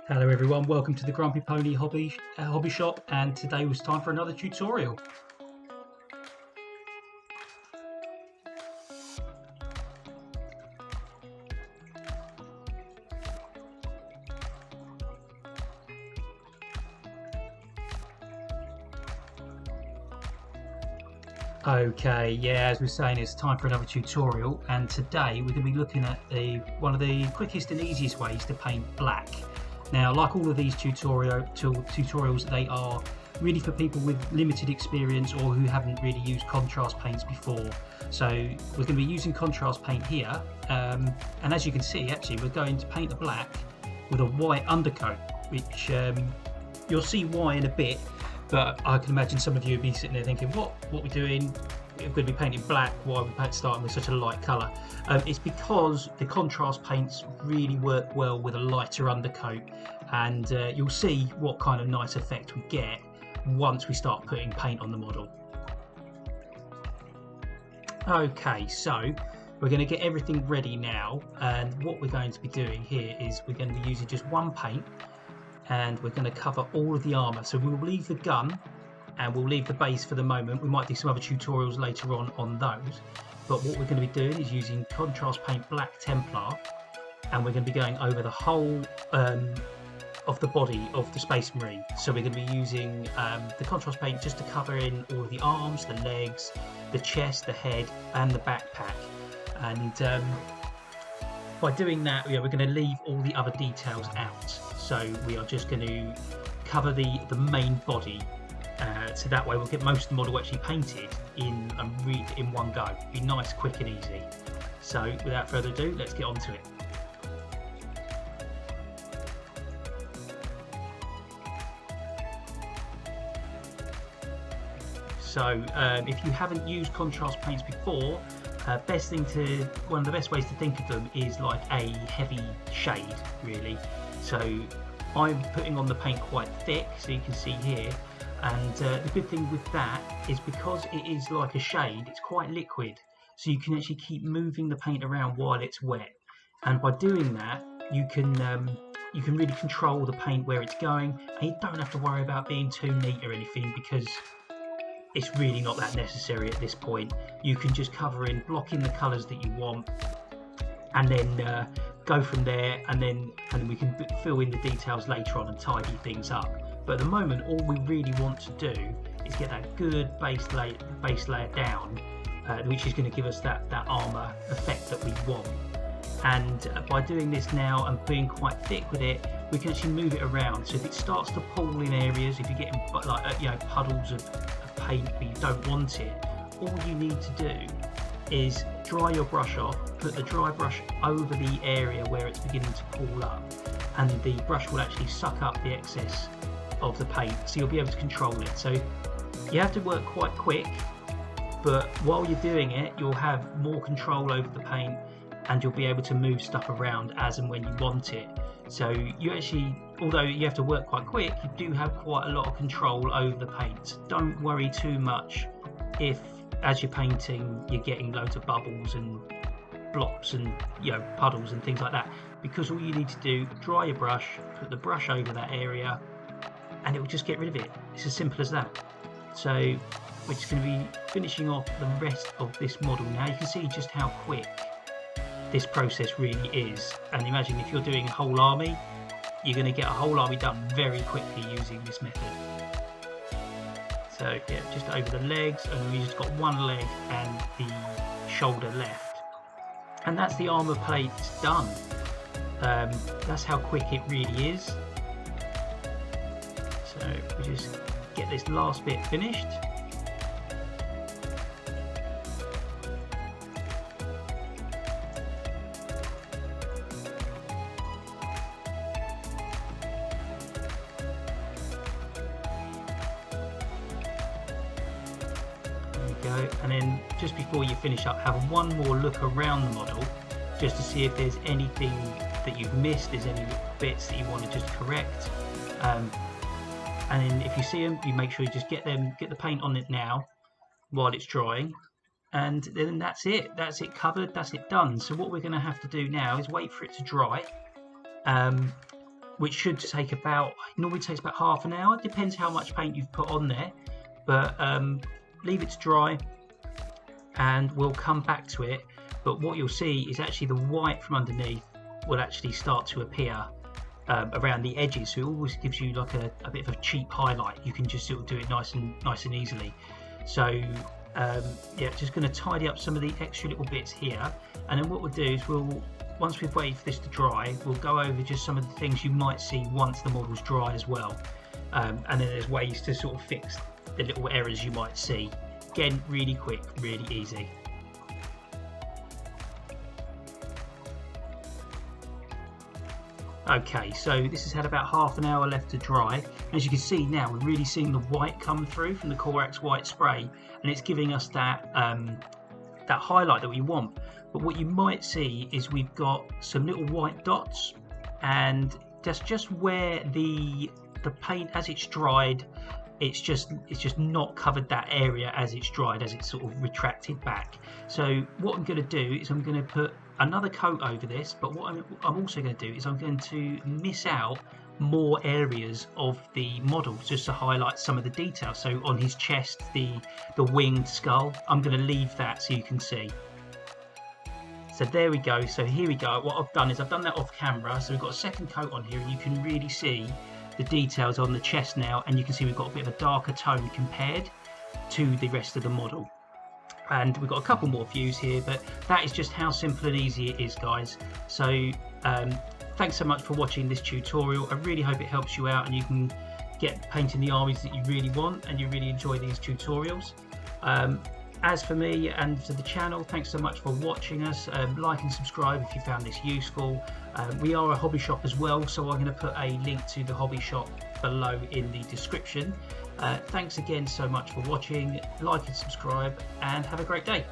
Hello everyone, welcome to the Grumpy Pony Hobby Shop, and today was time for another tutorial. Okay, yeah, as we're saying, it's time for another tutorial, and today we're going to be looking at one of the quickest and easiest ways to paint black. Now, like all of these tutorials, they are really for people with limited experience or who haven't really used contrast paints before. So we're going to be using contrast paint here, and as you can see, actually, we're going to paint the black with a white undercoat, which you'll see why in a bit. But I can imagine some of you would be sitting there thinking, what we're doing? We're going to be painting black. Why are we starting with such a light colour? It's because the contrast paints really work well with a lighter undercoat, and you'll see what kind of nice effect we get once we start putting paint on the model. Okay, so we're going to get everything ready now, and what we're going to be doing here is we're going to be using just one paint, and we're going to cover all of the armour. So we'll leave the gun and we'll leave the base for the moment. We might do some other tutorials later on those, but what we're going to be doing is using contrast paint Black Templar, and we're going to be going over the whole of the body of the Space Marine. So we're going to be using the contrast paint just to cover in all of the arms, the legs, the chest, the head and the backpack. And by doing that, we're going to leave all the other details out. So we are just going to cover the main body, so that way we'll get most of the model actually painted in one go. Be nice, quick and easy. So without further ado, let's get on to it. So if you haven't used contrast paints before, one of the best ways to think of them is like a heavy shade, really. So I'm putting on the paint quite thick, so you can see here, and the good thing with that is because it is like a shade, it's quite liquid, so you can actually keep moving the paint around while it's wet, and by doing that you can really control the paint where it's going, and you don't have to worry about being too neat or anything, because it's really not that necessary at this point. You can just cover in, block in the colours that you want, and then go from there, and then we can fill in the details later on and tidy things up. But at the moment, all we really want to do is get that good base layer down, which is going to give us that armour effect that we want. And by doing this now and being quite thick with it, we can actually move it around. So if it starts to pool in areas, if you're getting puddles of paint but you don't want it, all you need to do is dry your brush off, put the dry brush over the area where it's beginning to pool up, and the brush will actually suck up the excess of the paint, so you'll be able to control it. So you have to work quite quick, but while you're doing it, you'll have more control over the paint, and you'll be able to move stuff around as and when you want it. So you actually, although you have to work quite quick, you do have quite a lot of control over the paint. Don't worry too much if, as you're painting, you're getting loads of bubbles and blops and puddles and things like that, because all you need to do, dry your brush, put the brush over that area, and it will just get rid of it. It's as simple as that. So we're just going to be finishing off the rest of this model now. You can see just how quick this process really is, and imagine if you're doing a whole army, you're going to get a whole army done very quickly using this method. So yeah, just over the legs, and we just got one leg and the shoulder left, and that's the armour plate done. That's how quick it really is. So we just get this last bit finished. Go, and then just before you finish up, have one more look around the model just to see if there's anything that you've missed, there's any bits that you want to just correct, and then if you see them, you make sure you just get the paint on it now while it's drying, and then that's it covered, that's it done. So what we're going to have to do now is wait for it to dry. which should take about, normally takes about half an hour, depends how much paint you've put on there, but leave it to dry and we'll come back to it. But what you'll see is actually the white from underneath will actually start to appear around the edges, so it always gives you like a bit of a cheap highlight. You can just sort of do it nice and easily. So yeah, just going to tidy up some of the extra little bits here, and then what we'll do is once we've waited for this to dry, we'll go over just some of the things you might see once the model's dry as well, and then there's ways to sort of fix the little errors you might see. Again, really quick, really easy. Okay, so this has had about half an hour left to dry. As you can see now, we're really seeing the white come through from the Corax white spray, and it's giving us that that highlight that we want. But what you might see is we've got some little white dots, and that's just where the paint, as it's dried, it's just not covered that area as it's dried, as it's sort of retracted back. So what I'm going to do is I'm going to put another coat over this, but what I'm also going to do is I'm going to miss out more areas of the model just to highlight some of the details. So on his chest, the winged skull, I'm going to leave that so you can see. So there we go. So here we go. What I've done is I've done that off camera, so we've got a second coat on here, and you can really see the details on the chest now, and you can see we've got a bit of a darker tone compared to the rest of the model. And we've got a couple more views here, but that is just how simple and easy it is, guys. So thanks so much for watching this tutorial. I really hope it helps you out and you can get painting the armies that you really want and you really enjoy these tutorials. As for me and for the channel, thanks so much for watching us. Like and subscribe if you found this useful. We are a hobby shop as well, so I'm going to put a link to the hobby shop below in the description. Thanks again so much for watching. Like and subscribe, and have a great day.